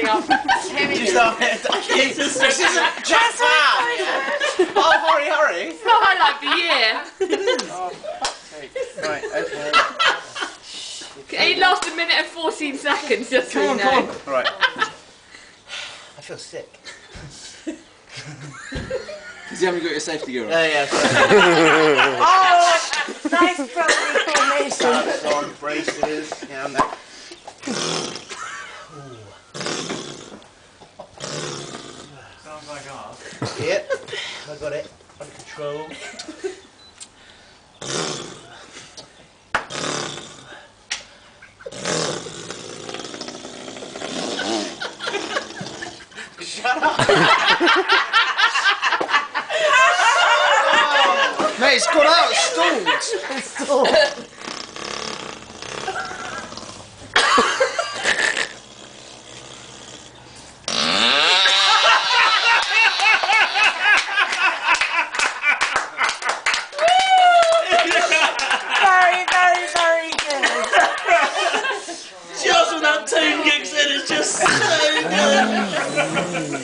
coming up. Here we go. This isn't just that. Oh, hurry. It's the highlight of the year. Oh, fuck's sake. Right, okay. It lasted a minute and 14 seconds, just so you know. Come on. Right. I feel sick. Because you haven't got your safety gear on. Yeah. Oh, nice properly formation. That's on, braces, yeah, and that. Sounds like ours. Yep, I got it under control. Shut up! Mate, it's got out, it's stalled. Very, very, very good. Just when that tune kicks in, it's just so good.